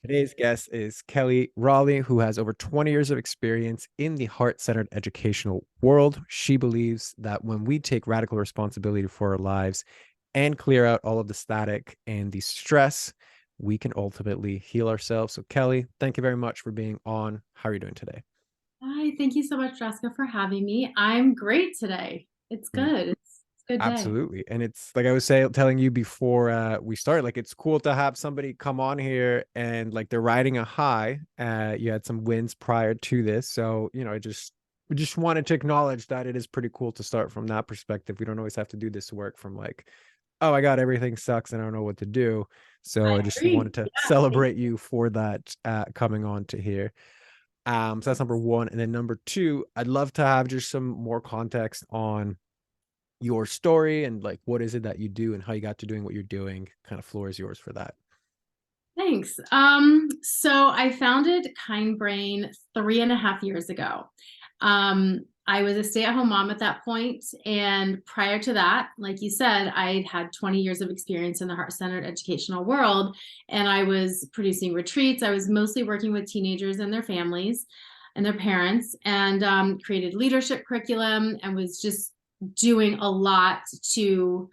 Today's guest is Kelley Raleigh, who has over 20 years of experience in the heart-centered educational world. She believes that when we take radical responsibility for our lives and clear out all of the static and the stress, we can ultimately heal ourselves. So, Kelley, thank you very much for being on. How are you doing today? Hi, thank you so much, Jessica, for having me. I'm great today. It's Mm, good. It's a good day. absolutely. And it's like I was telling you before we started, like it's cool to have somebody come on here and like they're riding a high. You had some wins prior to this. So, we just wanted to acknowledge that it is pretty cool to start from that perspective. We don't always have to do this work from like, oh my God, everything sucks and I don't know what to do. So I I just agree. wanted to Yeah, thank celebrate you for that coming on to here. So that's number one. And then number two, I'd love to have just some more context on your story and like what is it that you do and how you got to doing what you're doing. Kind of floor is yours for that. Thanks. So I founded Kind Brain 3.5 years ago. I was a stay-at-home mom at that point, and prior to that, like you said, I had 20 years of experience in the heart-centered educational world, and I was producing retreats. I was mostly working with teenagers and their families and their parents, and created leadership curriculum, and was just doing a lot to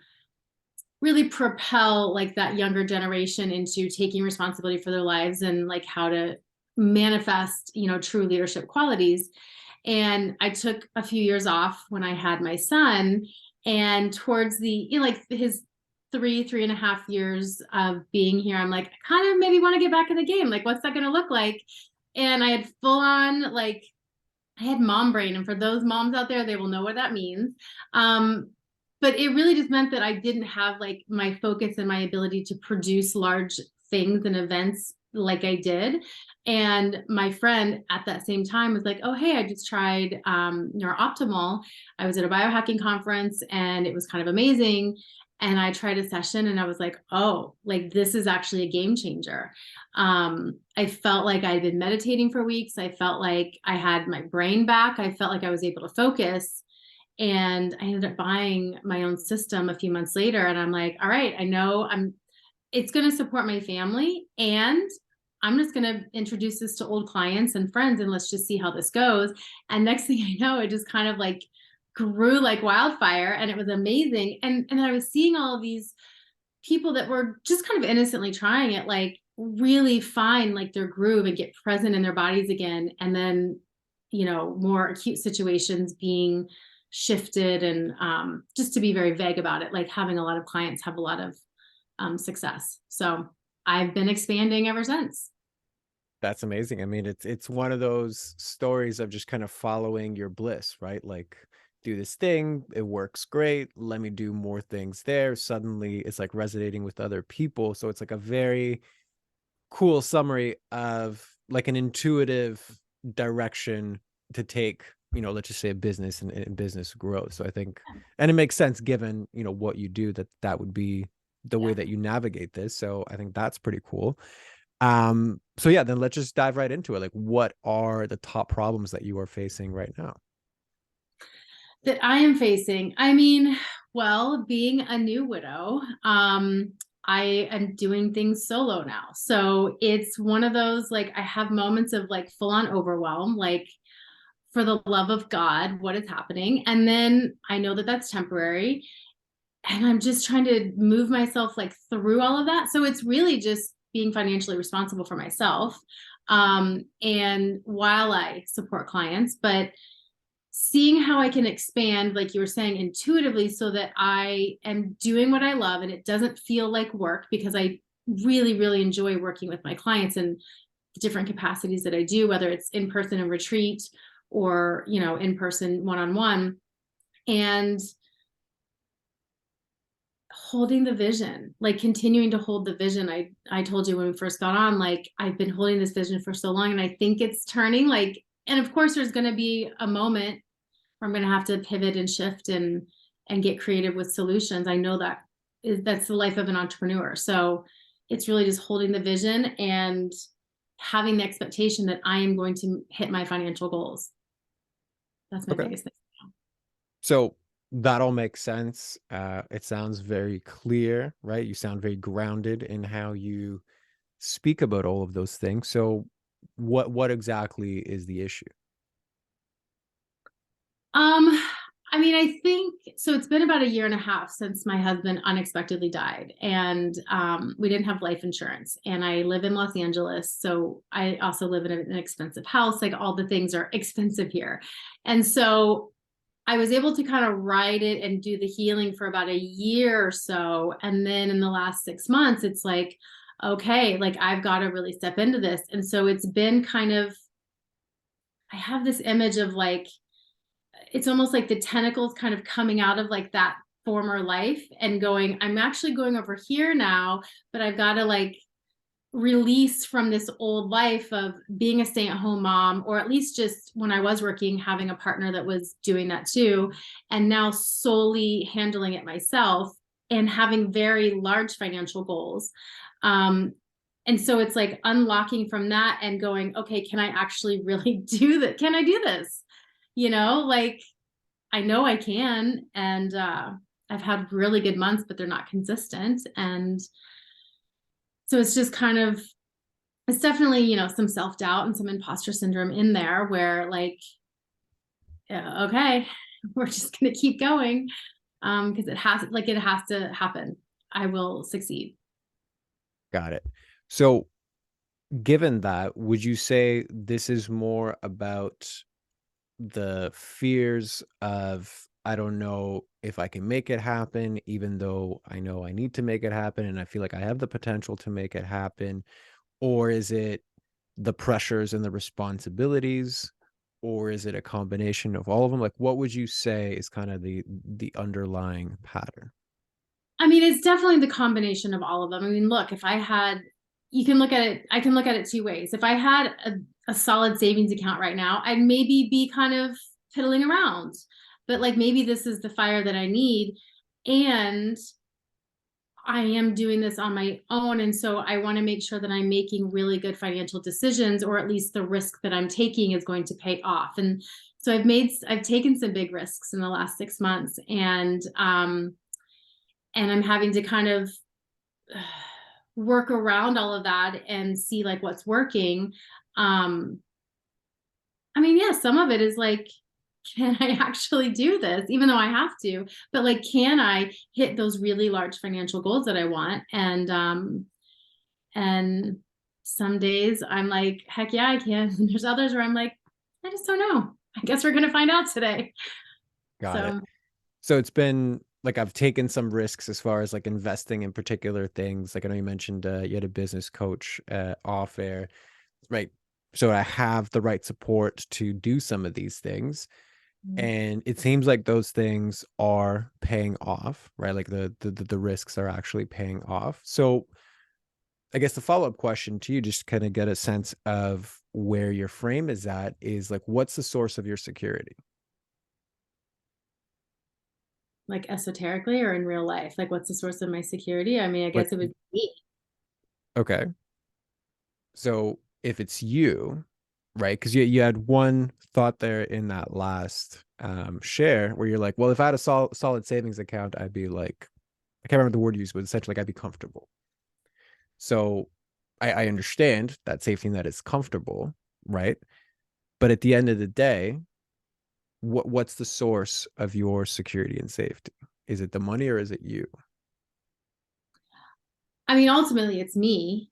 really propel like that younger generation into taking responsibility for their lives and like how to manifest, true leadership qualities. And I took a few years off when I had my son, and towards the, like his 3.5 years of being here, I'm like, I kind of maybe want to get back in the game. Like, what's that going to look like? And I had full on like I had mom brain, and for those moms out there, they will know what that means. But it really just meant that I didn't have like my focus and my ability to produce large things and events like I did. And my friend at that same time was like, "Oh, hey, I just tried Neurooptimal. I was at a biohacking conference, and it was kind of amazing." And I tried a session, and I was like, "Oh, like this is actually a game changer." I felt like I'd been meditating for weeks. I felt like I had my brain back. I felt like I was able to focus. And I ended up buying my own system a few months later. And I'm like, all right, I know it's going to support my family. And I'm just going to introduce this to old clients and friends, and let's just see how this goes. And next thing I know, it just kind of like grew like wildfire, and it was amazing. And I was seeing all of these people that were just kind of innocently trying it, like really find like their groove and get present in their bodies again. And then, more acute situations being shifted, and just to be very vague about it, like having a lot of clients have a lot of success. So I've been expanding ever since. That's amazing. I mean, it's one of those stories of just kind of following your bliss, right? Like do this thing, it works great. Let me do more things there. Suddenly it's like resonating with other people. So it's like a very cool summary of like an intuitive direction to take, let's just say a business and business growth. So I think, and it makes sense given, what you do, that would be the way Yeah. that you navigate this. So I think that's pretty cool. So yeah, then let's just dive right into it. Like, what are the top problems that you are facing right now? That I am facing. I mean, well, being a new widow, I am doing things solo now. So it's one of those like I have moments of like full on overwhelm, like for the love of God, what is happening? And then I know that that's temporary. And I'm just trying to move myself like through all of that. So it's really just being financially responsible for myself. And while I support clients, but seeing how I can expand, like you were saying, intuitively, so that I am doing what I love and it doesn't feel like work, because I really, really enjoy working with my clients in the different capacities that I do, whether it's in person and retreat or, in person one on one. And holding the vision, like continuing to hold the vision. I told you when we first got on, like I've been holding this vision for so long, and I think it's turning, like, and of course there's going to be a moment where I'm going to have to pivot and shift and get creative with solutions. I know that's the life of an entrepreneur. So it's really just holding the vision and having the expectation that I am going to hit my financial goals. That's my Okay. biggest thing. So that all makes sense. It sounds very clear, right? You sound very grounded in how you speak about all of those things. So what exactly is the issue? Um, I mean, I think so. It's been about a year and a half since my husband unexpectedly died, and we didn't have life insurance. And I live in Los Angeles, so I also live in an expensive house. Like all the things are expensive here, and so I was able to kind of ride it and do the healing for about a year or so, and then in the last 6 months, it's like, okay, like I've got to really step into this, and so it's been kind of. I have this image of like it's almost like the tentacles kind of coming out of like that former life and going, I'm actually going over here now, but I've got to like release from this old life of being a stay-at-home mom, or at least just when I was working, having a partner that was doing that too, and now solely handling it myself and having very large financial goals. Um, and so it's like unlocking from that and going, okay, can I actually really do that? Can I do this? Like I know I can. And I've had really good months, but they're not consistent. And so it's just kind of, it's definitely, some self doubt and some imposter syndrome in there where, like, yeah, okay, we're just going to keep going. Because it has to happen. I will succeed. Got it. So given that, would you say this is more about the fears of, I don't know if I can make it happen, even though I know I need to make it happen and I feel like I have the potential to make it happen? Or is it the pressures and the responsibilities? Or is it a combination of all of them? Like, what would you say is kind of the underlying pattern? I mean, it's definitely the combination of all of them. I mean, look, if I had, you can look at it, I can look at it two ways. If I had a solid savings account right now, I'd maybe be kind of piddling around, but like maybe this is the fire that I need. And I am doing this on my own. And so I want to make sure that I'm making really good financial decisions, or at least the risk that I'm taking is going to pay off. And so I've taken some big risks in the last 6 months, and I'm having to kind of work around all of that and see like what's working. Um, I mean, yeah, some of it is like, can I actually do this, even though I have to? But like, can I hit those really large financial goals that I want? And some days I'm like, heck yeah, I can. And there's others where I'm like, I just don't know. I guess we're gonna find out today. Got it. So So it's been like I've taken some risks as far as like investing in particular things. Like I know you mentioned you had a business coach off air, right? So I have the right support to do some of these things. And it seems like those things are paying off, right? Like the risks are actually paying off. So I guess the follow-up question to you, just kind of get a sense of where your frame is at, is like, what's the source of your security? like esoterically or in real life, like what's the source of my security? I mean, I Like, guess it was me. okay. So if it's you, right? Because you had one thought there in that last share where you're like, well, if I had a solid savings account, I'd be like, I can't remember the word you used, but essentially like I'd be comfortable. So I understand that safety net is comfortable, right? But at the end of the day, what's the source of your security and safety? Is it the money or is it you? I mean, ultimately it's me,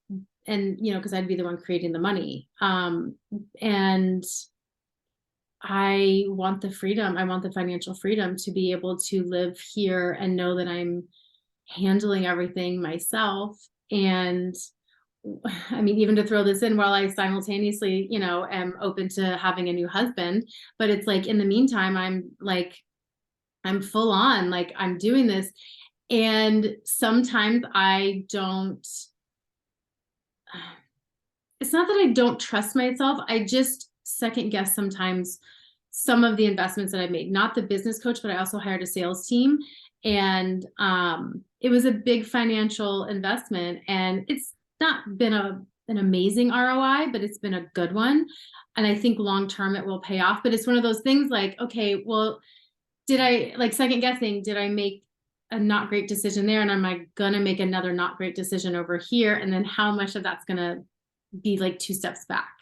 and because I'd be the one creating the money. And I want the freedom, I want the financial freedom to be able to live here and know that I'm handling everything myself. And I mean, even to throw this in while I simultaneously, am open to having a new husband, but it's like in the meantime, I'm full on, like I'm doing this. And sometimes I don't, it's not that I don't trust myself. I just second guess sometimes some of the investments that I made, not the business coach, but I also hired a sales team. And it was a big financial investment, and it's not been an amazing ROI, but it's been a good one. And I think long term it will pay off. But it's one of those things like, okay, well, did I, like, second guessing, did I make a not great decision there, and am I gonna make another not great decision over here, and then how much of that's gonna be like two steps back.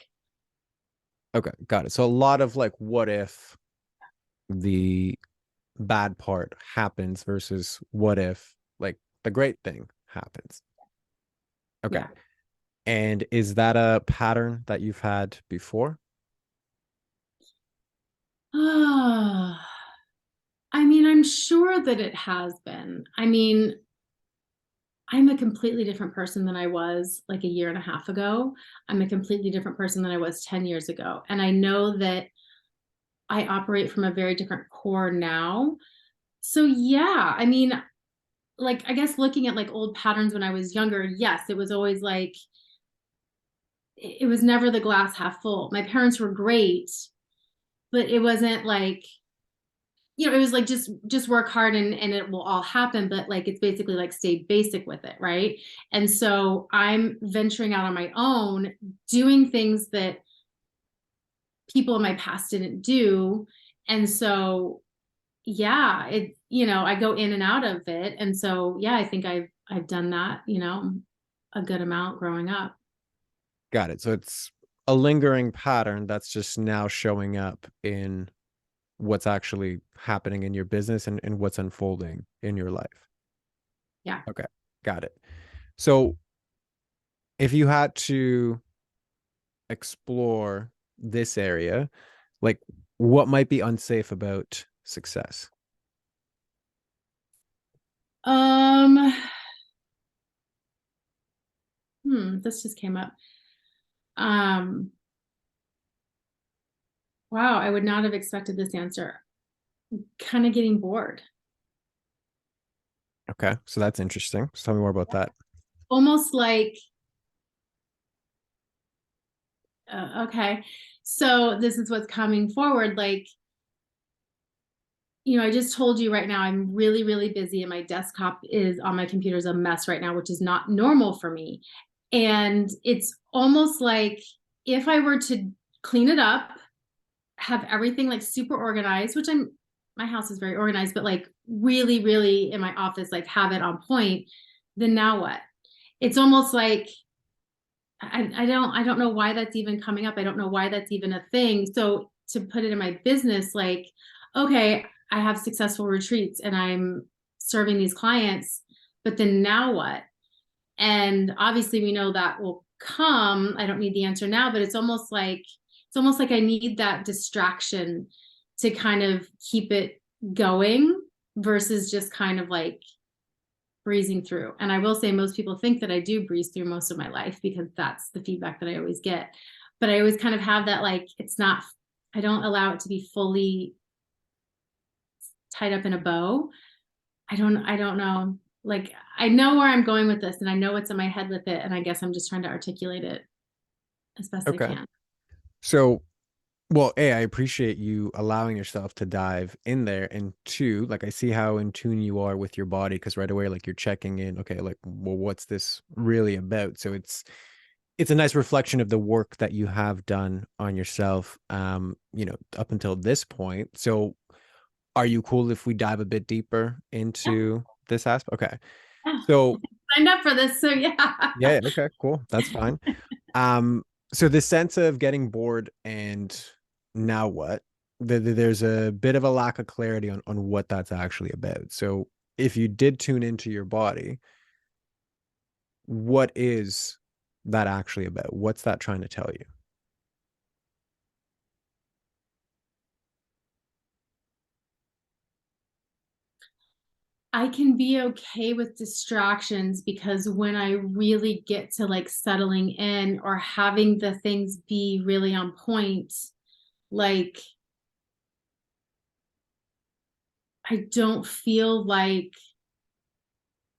Okay, got it. So a lot of like what if the bad part happens versus what if like the great thing happens. Okay. Yeah. And is that a pattern that you've had before? I mean, I'm sure that it has been. I mean, I'm a completely different person than I was like a year and a half ago. I'm a completely different person than I was 10 years ago. And I know that I operate from a very different core now. So yeah, I mean, like I guess looking at like old patterns when I was younger, yes, it was always like it was never the glass half full. My parents were great, but it wasn't like, you know, it was like just work hard and it will all happen, but like it's basically like stay basic with it, right? And so I'm venturing out on my own, doing things that people in my past didn't do. And so yeah, it, you know, I go in and out of it. And so yeah, I think I've done that, you know, a good amount growing up. Got it. So it's a lingering pattern that's just now showing up in what's actually happening in your business and what's unfolding in your life. Yeah. Okay, got it. So if you had to explore this area, like what might be unsafe about success? Um, this just came up. Um, wow, I would not have expected this answer. Kind of getting bored. Okay, so that's interesting. So tell me more about that. Almost like, okay, so this is what's coming forward. Like, you know, I just told you right now, I'm really, really busy, and my desktop is on my computer is a mess right now, which is not normal for me. And it's almost like if I were to clean it up, have everything like super organized, which my house is very organized, but like really, really in my office, like have it on point, then now what? It's almost like I don't know why that's even coming up. I don't know why that's even a thing. So to put it in my business, like, okay, I have successful retreats and I'm serving these clients, but then now what? And obviously we know that will come. I don't need the answer now, but it's almost like I need that distraction to kind of keep it going versus just kind of like breezing through. And I will say most people think that I do breeze through most of my life because that's the feedback that I always get. But I always kind of have that like it's not, I don't allow it to be fully tied up in a bow. I don't know. Like I know where I'm going with this and I know what's in my head with it. And I guess I'm just trying to articulate it as best I Okay. can. So, well, A, I appreciate you allowing yourself to dive in there. And two, like I see how in tune you are with your body because right away, like you're checking in, okay, like, well, what's this really about? So it's a nice reflection of the work that you have done on yourself, up until this point. So are you cool if we dive a bit deeper Yeah. into this aspect? Okay. Yeah. So Signed up for this. So yeah. yeah, okay, cool. That's fine. Um, so the sense of getting bored and now what? There's a bit of a lack of clarity on what that's actually about. So if you did tune into your body, what is that actually about? What's that trying to tell you? I can be okay with distractions because when I really get to like settling in or having the things be really on point, like I don't feel like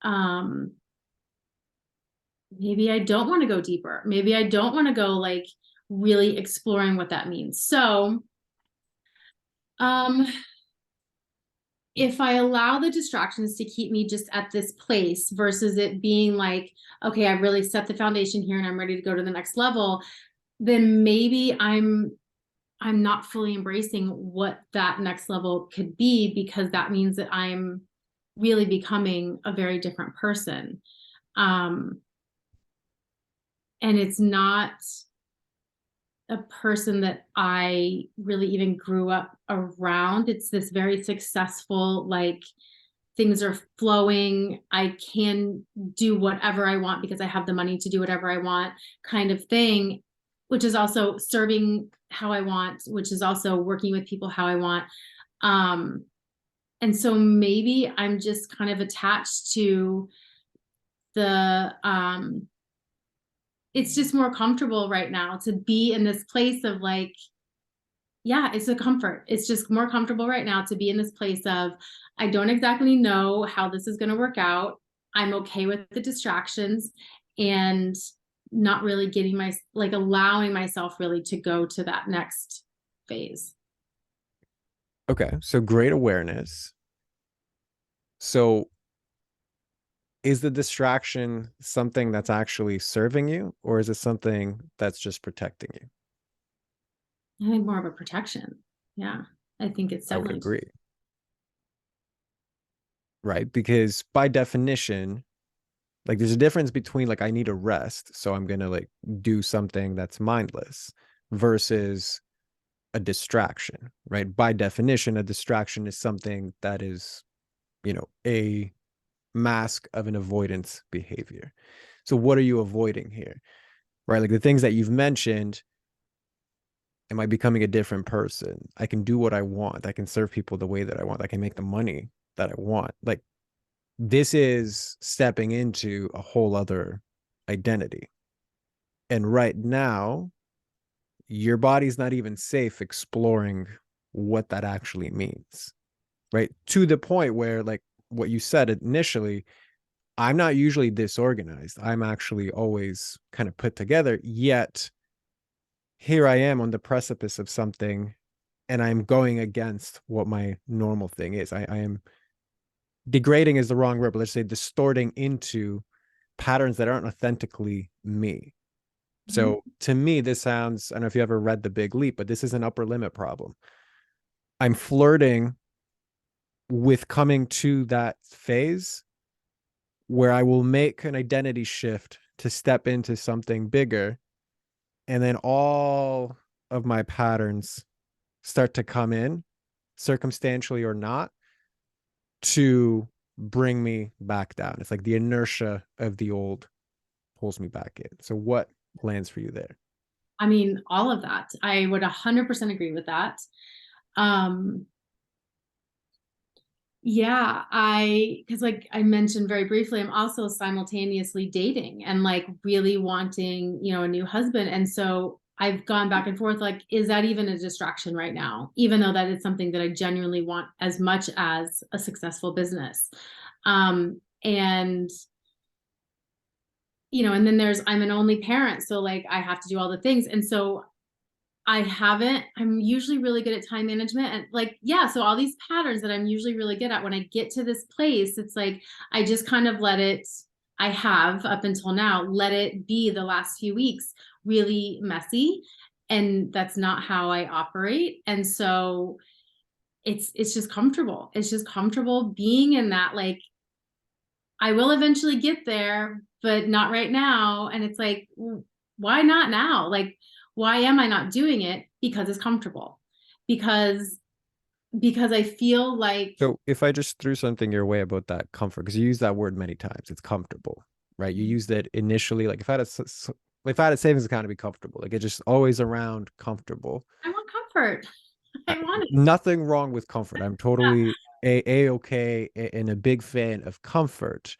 um maybe I don't want to go deeper. Maybe I don't want to go like really exploring what that means. So, um if I allow the distractions to keep me just at this place versus it being like, okay, I really set the foundation here and I'm ready to go to the next level, then maybe I'm not fully embracing what that next level could be because that means that I'm really becoming a very different person. Um, and it's not a person that I really even grew up around. It's this very successful, like, things are flowing. I can do whatever I want because I have the money to do whatever I want kind of thing, which is also serving how I want, which is also working with people how I want. Um, and so maybe I'm just kind of attached to the it's just more comfortable right now to be in this place of like, yeah, it's a comfort. It's just more comfortable right now to be in this place of, I don't exactly know how this is going to work out. I'm okay with the distractions and not really getting my, like, allowing myself really to go to that next phase. Okay, so great awareness. So is the distraction something that's actually serving you, or is it something that's just protecting you? I think more of a protection. Yeah. I think it's I would definitely. agree, right? Because by definition, like there's a difference between like I need a rest, so I'm gonna like do something that's mindless versus a distraction, right? By definition, a distraction is something that is, a mask of an avoidance behavior. So what are you avoiding here? Right? Like the things that you've mentioned, am I becoming a different person? I can do what I want. I can serve people the way that I want. I can make the money that I want. Like this is stepping into a whole other identity. And right now, your body's not even safe exploring what that actually means. Right? To the point where, like what you said initially, I'm not usually disorganized. I'm actually always kind of put together. Yet here I am on the precipice of something and I'm going against what my normal thing is. I am degrading is the wrong word, but let's say distorting into patterns that aren't authentically me. Mhm. So to me, this sounds, I don't know if you ever read The Big Leap, but this is an upper limit problem. I'm flirting with coming to that phase where I will make an identity shift to step into something bigger. And then all of my patterns start to come in, circumstantially or not, to bring me back down. It's like the inertia of the old pulls me back in. So what lands for you there? I mean, all of that. I would 100% agree with that. Um, Yeah, because like I mentioned very briefly, I'm also simultaneously dating and like really wanting, a new husband. And so I've gone back and forth, like, is that even a distraction right now? Even though that is something that I genuinely want as much as a successful business. And and then I'm an only parent. So like I have to do all the things. And so I'm usually really good at time management and like, yeah, so all these patterns that I'm usually really good at, when I get to this place, it's like, I just kind of I have up until now, let it be the last few weeks really messy. And that's not how I operate. And so it's just comfortable. It's just comfortable being in that, like, I will eventually get there, but not right now. And it's like, why not now? Like, why am I not doing it? Because it's comfortable. Because I feel like, So if I just threw something your way about that comfort, because you use that word many times, it's comfortable, right? You used it initially, like if I had a savings account to be comfortable, like it's just always around comfortable. I want comfort. I want it. Nothing wrong with comfort. I'm totally okay and a big fan of comfort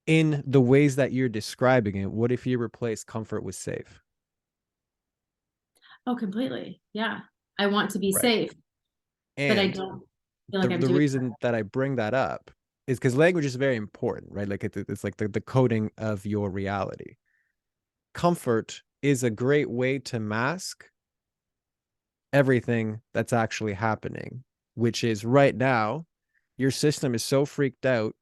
in the ways that you're describing it. What if you replace comfort with safe? Oh, completely. Yeah. I want to be Right. safe, but I And don't feel like the I'm the doing. reason that I bring that up is because language is very important, right? Like it's like the coding of your reality. Comfort is a great way to mask everything that's actually happening, which is right now, your system is so freaked out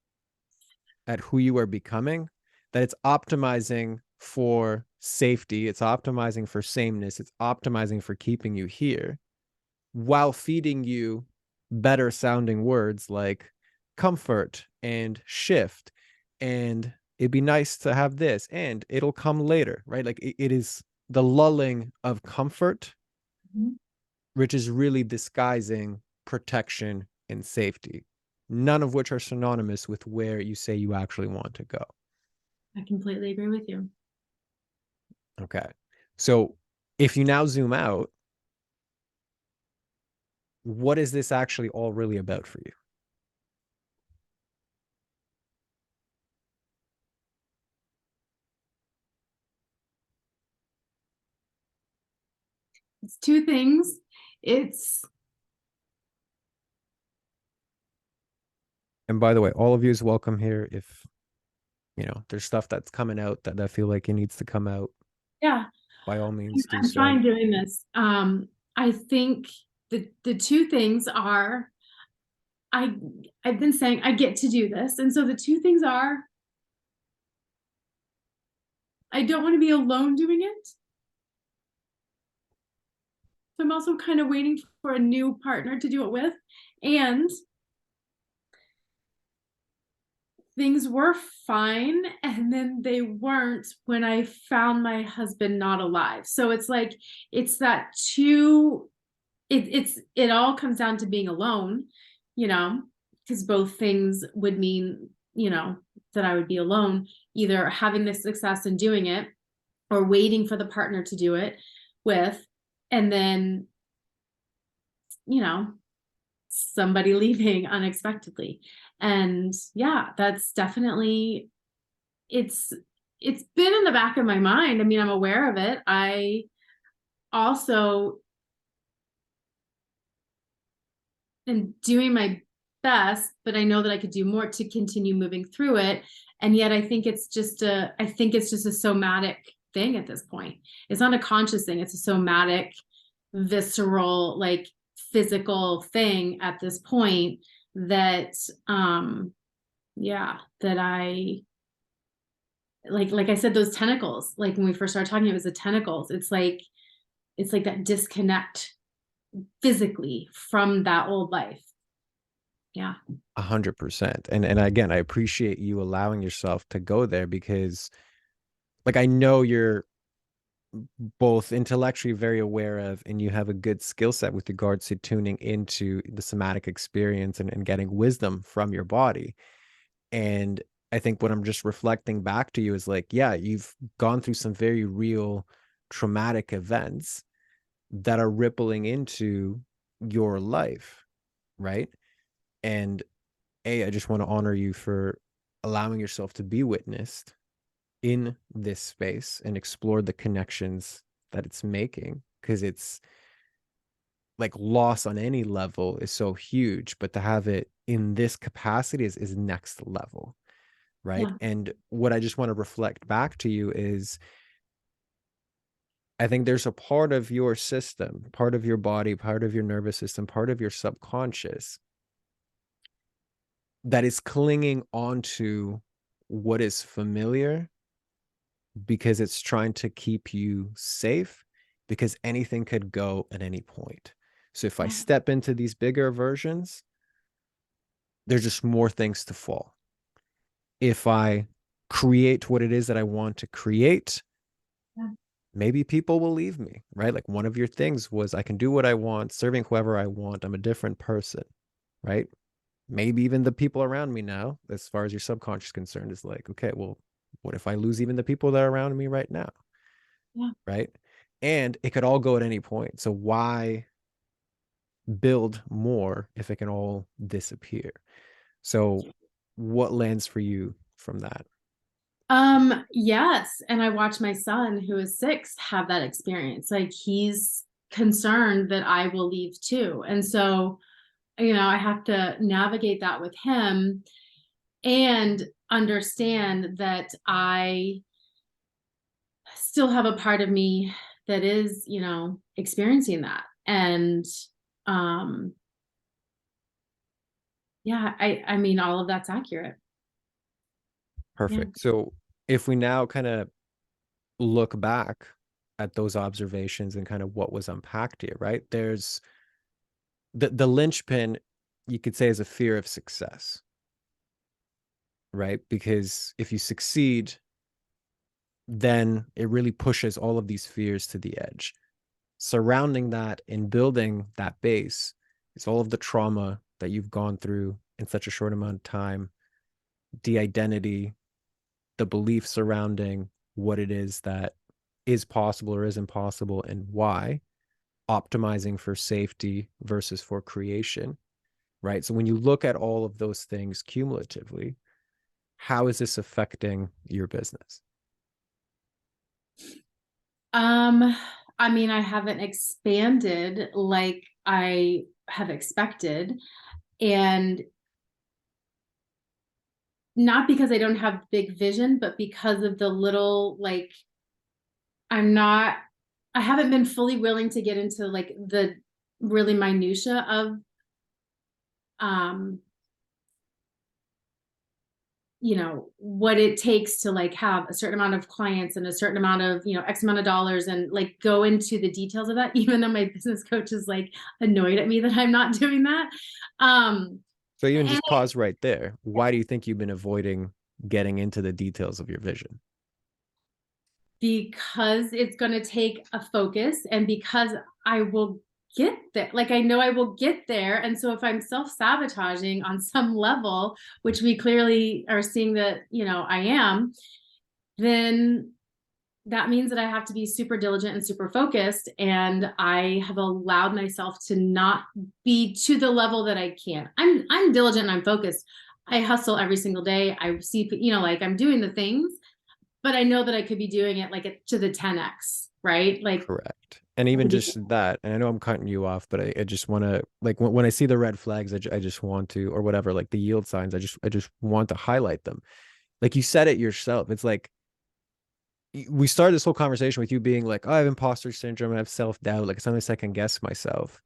at who you are becoming that it's optimizing for safety, it's optimizing for sameness, it's optimizing for keeping you here while feeding you better sounding words like comfort and shift, and it'd be nice to have this and it'll come later, right? Like it is the lulling of comfort, Mhm. which is really disguising protection and safety, none of which are synonymous with where you say you actually want to go. I completely agree with you. Okay. So if you now zoom out, what is this actually all really about for you? It's two things. It's And by the way, all of you is welcome here. If there's stuff that's coming out that I feel like it needs to come out, yeah, by all means do I'm so. fine doing this. I think the two things are I I've been saying I get to do this. And so the two things are I don't want to be alone doing it. So I'm also kind of waiting for a new partner to do it with. And things were fine and then they weren't when I found my husband not alive. So it's like it's that two it all comes down to being alone, you know, because both things would mean, that I would be alone, either having the success and doing it or waiting for the partner to do it with, and then, you know, somebody leaving unexpectedly. And yeah, that's definitely it's it's been in the back of my mind. I mean, I'm aware of it. I also am doing my best, but I know that I could do more to continue moving through it. And yet I think it's just a somatic thing at this point. It's not a conscious thing, it's a somatic, visceral, like physical thing at this point that yeah, that I like I said, those tentacles, like when we first started talking, it was the tentacles. It's like that disconnect physically from that old life. Yeah. 100%. And again, I appreciate you allowing yourself to go there because like I know you're both intellectually very aware of and you have a good skill set with regards to tuning into the somatic experience and getting wisdom from your body. And I think what I'm just reflecting back to you is like, yeah, you've gone through some very real traumatic events that are rippling into your life, right? And I just want to honor you for allowing yourself to be witnessed in this space and explore the connections that it's making, because it's like loss on any level is so huge, but to have it in this capacity is next level, right? Yeah. And what I just want to reflect back to you is I think there's a part of your system, part of your body, part of your nervous system, part of your subconscious that is clinging onto what is familiar because it's trying to keep you safe, because anything could go at any point. So if I Yeah. step into these bigger versions, there's just more things to fall. If I create what it is that I want to create, Yeah. maybe people will leave me, right? Like one of your things was I can do what I want, serving whoever I want. I'm a different person, right? Maybe even the people around me now, as far as your subconscious is concerned, is like, okay, well, what if I lose even the people that are around me right now? Yeah. Right. And it could all go at any point. So why build more if it can all disappear? So what lands for you from that? Yes. And I watch my son, who is 6, have that experience. Like he's concerned that I will leave too. And so, I have to navigate that with him and understand that I still have a part of me that is, experiencing that. And um yeah, I mean all of that's accurate. Yeah. Perfect. So if we now kind of look back at those observations and kind of what was unpacked here, right? There's the linchpin, you could say, is a fear of success, right? Because if you succeed, then it really pushes all of these fears to the edge. Surrounding that and building that base is all of the trauma that you've gone through in such a short amount of time, the identity, the belief surrounding what it is that is possible or isn't possible and why, optimizing for safety versus for creation, right? So when you look at all of those things cumulatively, how is this affecting your business? Um, I mean, I haven't expanded like I have expected, and not because I don't have big vision, but because of the little, like, I'm not, I haven't been fully willing to get into like the really minutia of, um, what it takes to like have a certain amount of clients and a certain amount of, X amount of dollars, and like go into the details of that, even though my business coach is like annoyed at me that I'm not doing that. Um, So even and just pause right there. Why do you think you've been avoiding getting into the details of your vision? because it's going to take a focus, and because I will get there, like I know I will get there. And so if I'm self-sabotaging on some level, which we clearly are seeing that, I am, then that means that I have to be super diligent and super focused. And I have allowed myself to not be to the level that I can. I'm diligent and I'm focused. I hustle every single day. I see, like I'm doing the things, but I know that I could be doing it like to the 10x, right? Like Correct. And I even could be, just that, and I know I'm cutting you off, but I just want to like when I see the red flags, I just want to, or whatever, like the yield signs, I just want to highlight them. Like you said it yourself. It's like we started this whole conversation with you being like, oh, I have imposter syndrome, I have self-doubt, like sometimes I second guess myself.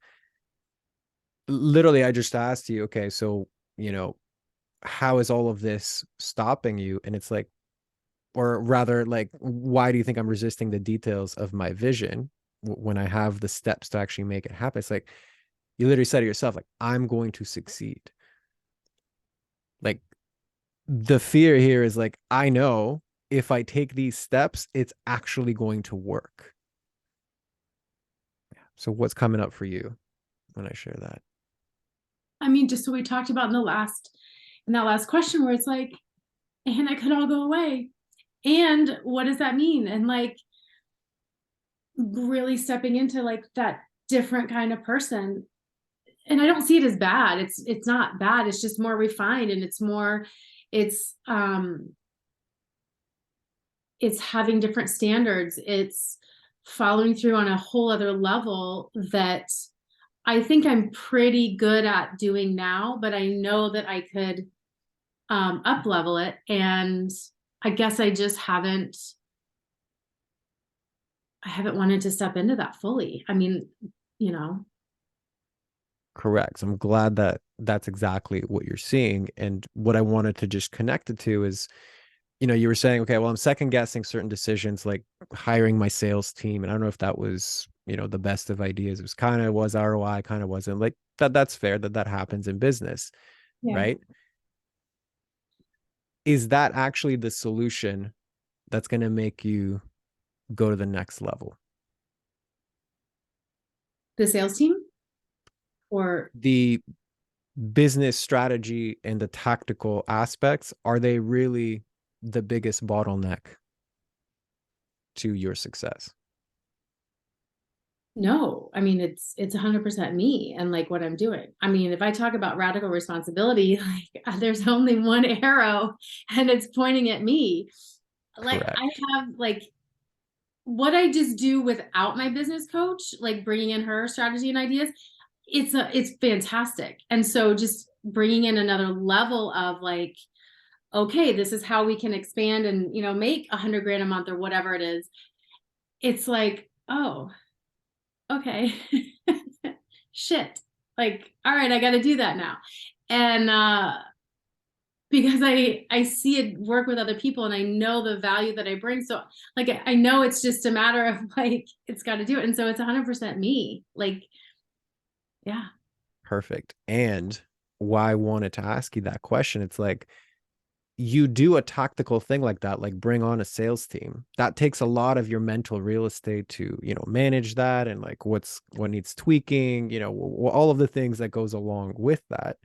Literally, I just asked you, okay, so you know, how is all of this stopping you? And it's like, or rather, like, why do you think I'm resisting the details of my vision when I have the steps to actually make it happen? It's like you literally said it yourself, like, I'm going to succeed. Like, the fear here is like, I know if I take these steps, it's actually going to work. So, what's coming up for you when I share that? I mean, just what we talked about in that last question, where it's like, and it could all go away. And what does that mean? And like really stepping into like that different kind of person. And I don't see it as bad. It's not bad. It's just more refined, and it's um it's having different standards. It's following through on a whole other level that I think I'm pretty good at doing now, but I know that I could up level it. And I guess I haven't wanted to step into that fully. I mean, you know, Correct. So I'm glad that that's exactly what you're seeing. And what I wanted to just connect it to is, you were saying, okay, well, I'm second guessing certain decisions like hiring my sales team. And I don't know if that was, the best of ideas. It was kind of was ROI, kind of wasn't like that. That's fair that happens in business, yeah. right? Is that actually the solution that's going to make you go to the next level? The sales team, or The business strategy and the tactical aspects, are they really the biggest bottleneck to your success? no, I mean, it's 100% me and like what I'm doing. I mean, if I talk about radical responsibility, like there's only one arrow and it's pointing at me. Like I Correct. have like what I just do without my business coach, like bringing in her strategy and ideas, it's fantastic. And so just bringing in another level of like, okay, this is how we can expand and, make 100 grand a month or whatever it is. It's like, oh, okay. Shit. Like, all right, I got to do that now. And because I see it work with other people and I know the value that I bring. So like I know it's just a matter of like it's got to do it. And so it's 100% me. Like, yeah. Perfect. And why I wanted to ask you that question, it's like, you do a tactical thing like that, like bring on a sales team, that takes a lot of your mental real estate to, manage that, and like what needs tweaking, all of the things that goes along with that.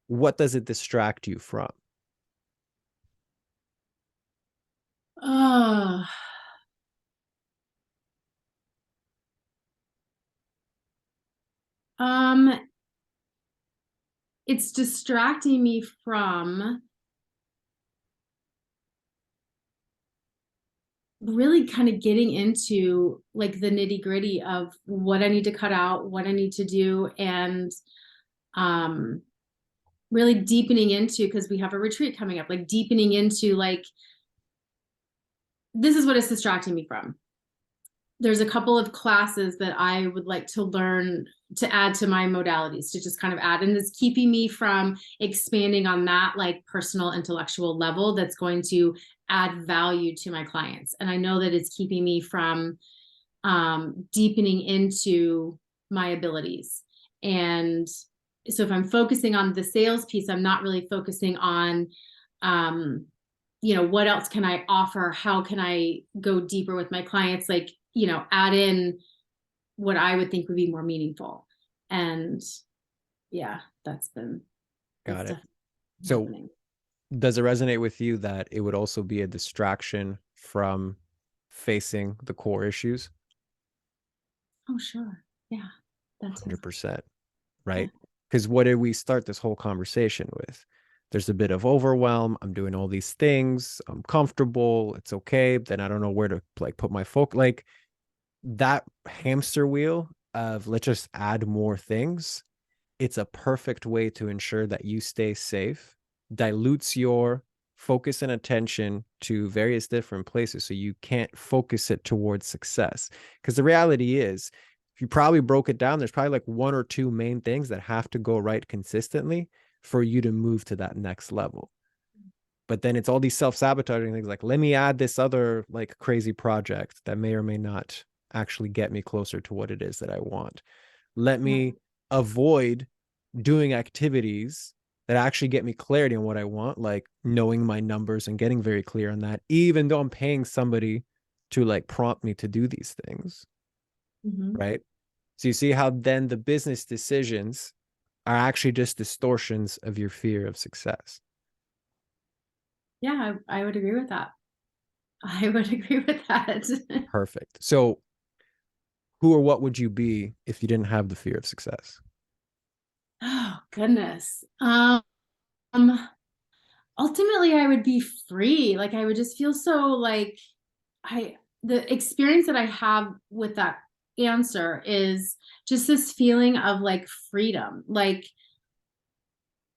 What does it distract you from? Oh, um, it's distracting me from really kind of getting into like the nitty gritty of what I need to cut out, what I need to do, and um, really deepening into, because we have a retreat coming up, like deepening into like, this is what it's distracting me from. There's a couple of classes that I would like to learn to add to my modalities, to just kind of add, and it's keeping me from expanding on that like personal intellectual level that's going to add value to my clients. And I know that it's keeping me from deepening into my abilities. And so if I'm focusing on the sales piece, I'm not really focusing on what else can I offer, how can I go deeper with my clients, like, add in what I would think would be more meaningful. And yeah, that's Got it. definitely So happening. does it resonate with you that it would also be a distraction from facing the core issues? Oh, sure. Yeah, that too. 100%, Yeah. right? Because what did we start this whole conversation with? There's a bit of overwhelm. I'm doing all these things. I'm comfortable. It's okay. But then I don't know where to like put my focus. Like that hamster wheel of let's just add more things. It's a perfect way to ensure that you stay safe, dilutes your focus and attention to various different places so you can't focus it towards success. Because the reality is, if you probably broke it down, there's probably like one or two main things that have to go right consistently for you to move to that next level. But then it's all these self-sabotaging things like, let me add this other like crazy project that may or may not actually get me closer to what it is that I want. Let Yeah. me avoid doing activities that actually get me clarity on what I want, like knowing my numbers and getting very clear on that, even though I'm paying somebody to like prompt me to do these things, Mm-hmm. right? So you see how then the business decisions are actually just distortions of your fear of success. Yeah, I would agree with that. I would agree with that. Perfect. So who or what would you be if you didn't have the fear of success? Oh, goodness. Ultimately I would be free. Like I would just feel so like I the experience that I have with that answer is just this feeling of like freedom. Like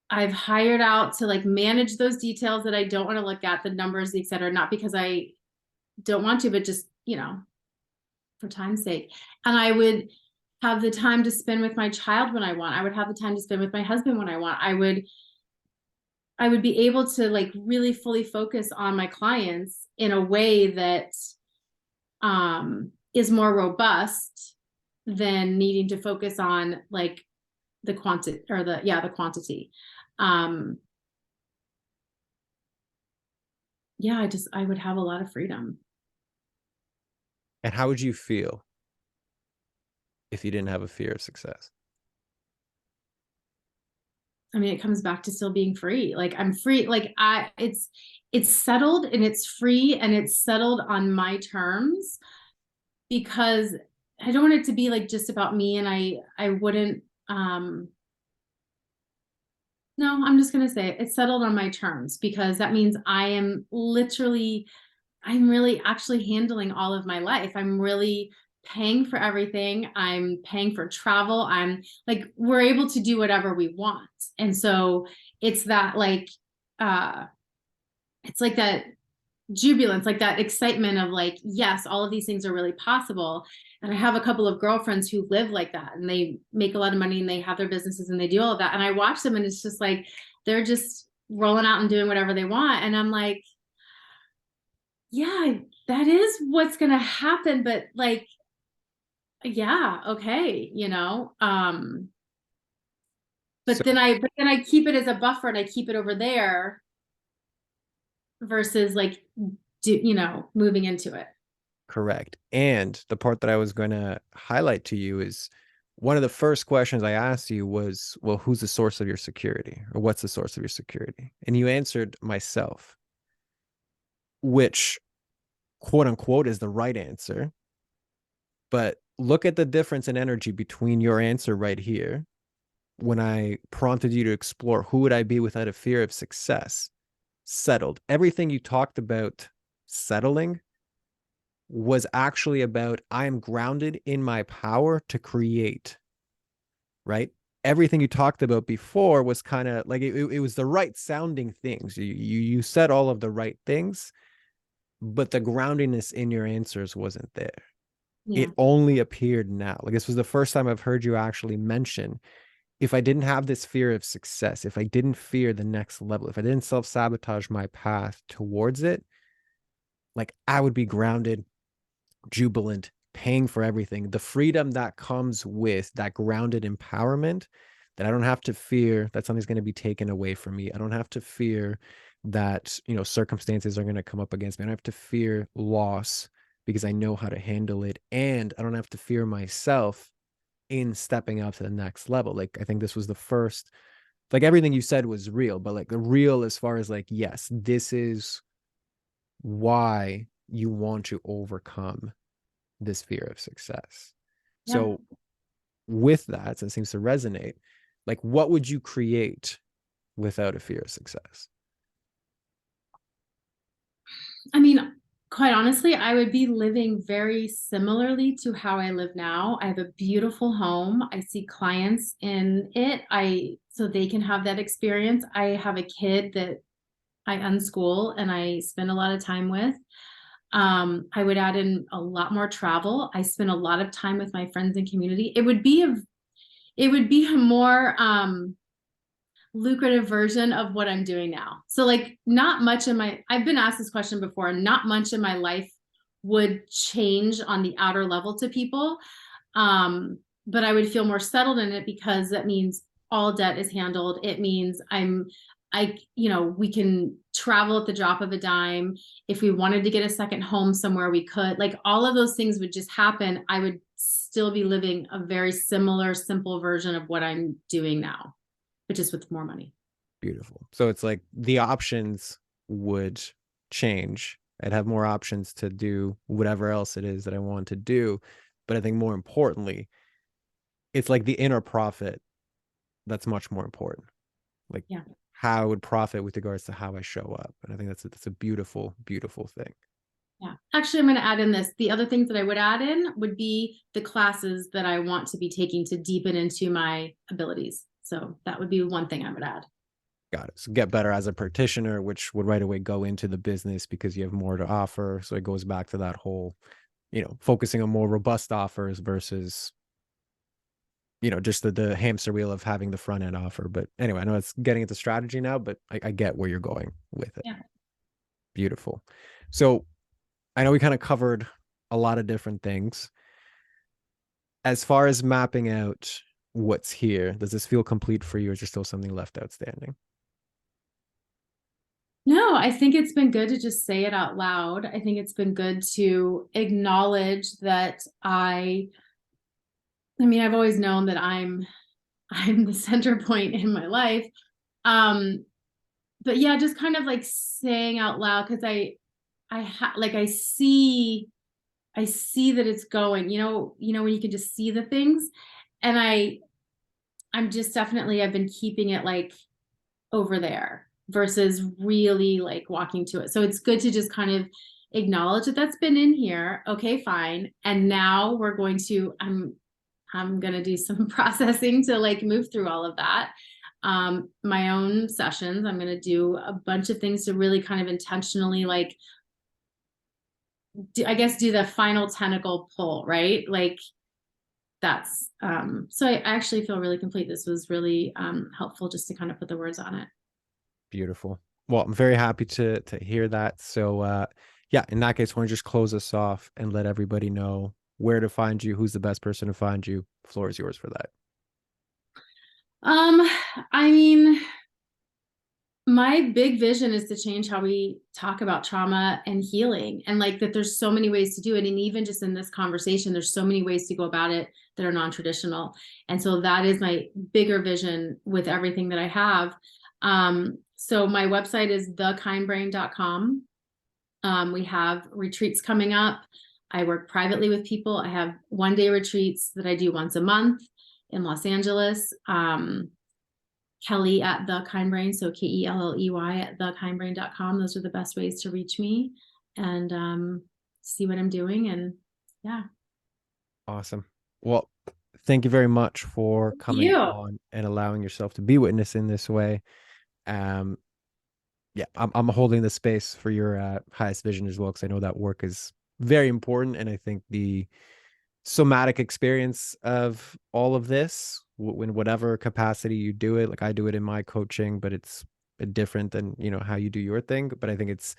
I've hired out to like manage those details that I don't want to look at, the numbers, et cetera, not because I don't want to, but just, for time's sake. And I would have the time to spend with my child when I want. I would have the time to spend with my husband when I want. I would be able to like really fully focus on my clients in a way that is more robust than needing to focus on like the quantity or the quantity. Um, yeah, I would have a lot of freedom. And how would you feel if you didn't have a fear of success? I mean, it comes back to still being free. Like I'm free. Like it's settled and it's free and it's settled on my terms because I don't want it to be like just about me. And I wouldn't, no, I'm just going to say it's settled on my terms because that means I'm really actually handling all of my life. I'm really paying for everything. I'm paying for travel. I'm like, we're able to do whatever we want. And so it's that like, uh, it's like that jubilance, like that excitement of like, yes, all of these things are really possible. And I have a couple of girlfriends who live like that and they make a lot of money and they have their businesses and they do all of that. And I watch them and it's just like, they're just rolling out and doing whatever they want. And I'm like, yeah, that is what's going to happen. But like, yeah, okay, So but then I keep it as a buffer and I keep it over there versus like moving into it. Correct. And the part that I was going to highlight to you is one of the first questions I asked you was, well, who's the source of your security, or what's the source of your security? And you answered myself, which quote unquote is the right answer. But look at the difference in energy between your answer right here when I prompted you to explore who would I be without a fear of success? Settled. Everything you talked about settling was actually about I am grounded in my power to create, right? Everything you talked about before was kind of like it was the right sounding things. You said all of the right things, but the groundiness in your answers wasn't there. Yeah. It only appeared now. Like this was the first time I've heard you actually mention, if I didn't have this fear of success, if I didn't fear the next level, if I didn't self-sabotage my path towards it, like I would be grounded, jubilant, paying for everything. The freedom that comes with that grounded empowerment, that I don't have to fear that something's going to be taken away from me. I don't have to fear that, circumstances are going to come up against me. I don't have to fear loss because I know how to handle it. And I don't have to fear myself in stepping up to the next level. Like, I think this was the first, like everything you said was real, but like the real as far as like, yes, this is why you want to overcome this fear of success. Yeah. So with that, since it seems to resonate, like what would you create without a fear of success? I mean, quite honestly, I would be living very similarly to how I live now. I have a beautiful home. I see clients in it. So they can have that experience. I have a kid that I unschool and I spend a lot of time with. I would add in a lot more travel. I spend a lot of time with my friends and community. It would be a more lucrative version of what I'm doing now. So like not much in my I've been asked this question before, not much in my life would change on the outer level to people. But I would feel more settled in it because that means all debt is handled. It means we can travel at the drop of a dime. If we wanted to get a second home somewhere, we could. Like all of those things would just happen. I would still be living a very similar, simple version of what I'm doing now, but just with more money. Beautiful. So it's like the options would change. I'd have more options to do whatever else it is that I want to do. But I think more importantly, it's like the inner profit that's much more important. Like Yeah. how I would profit with regards to how I show up. And I think that's a beautiful, beautiful thing. Yeah. Actually, I'm going to add in this. The other things that I would add in would be the classes that I want to be taking to deepen into my abilities. So that would be one thing I would add. Got it. So get better as a practitioner, which would right away go into the business because you have more to offer. So it goes back to that whole, focusing on more robust offers versus, just the hamster wheel of having the front end offer. But anyway, I know it's getting into strategy now, but I get where you're going with it. Yeah. Beautiful. So I know we kind of covered a lot of different things. As far as mapping out what's here, does this feel complete for you, or is there still something left outstanding? No, I think it's been good to just say it out loud. I think it's been good to acknowledge that I mean, I've always known that I'm the center point in my life. Um, but yeah, just kind of like saying out loud because like I see that it's going, when you can just see the things. And I'm just definitely, I've been keeping it like over there versus really like walking to it. So it's good to just kind of acknowledge that that's been in here. Okay, fine. And now I'm going to do some processing to like move through all of that. My own sessions, I'm going to do a bunch of things to really kind of intentionally like do the final tentacle pull, right? Like that's so I actually feel really complete. This was really helpful just to kind of put the words on it. Beautiful. Well, I'm very happy to hear that. So yeah, in that case, why don't you just close us off and let everybody know where to find you, who's the best person to find you. Floor is yours for that. Um, I mean, My big vision is to change how we talk about trauma and healing, and like that there's so many ways to do it. And even just in this conversation, there's so many ways to go about it that are non-traditional. And so that is my bigger vision with everything that I have. So my website is thekindbrain.com. We have retreats coming up. I work privately with people. I have 1-day retreats that I do once a month in Los Angeles. Kelley at The Kind Brain, so Kelley at thekindbrain.com. Those are the best ways to reach me and see what I'm doing. And yeah. Awesome. Well, thank you very much for Thank coming you. on and allowing yourself to be witness in this way. Um, yeah, I'm holding the space for your highest vision as well, because I know that work is very important, and I think the somatic experience of all of this, in whatever capacity you do it, like I do it in my coaching, but it's different than how you do your thing. But I think it's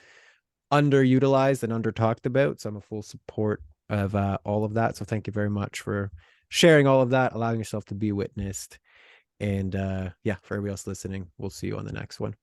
underutilized and under talked about. So I'm a full support of all of that. So thank you very much for sharing all of that, allowing yourself to be witnessed. And yeah, for everybody else listening, we'll see you on the next one.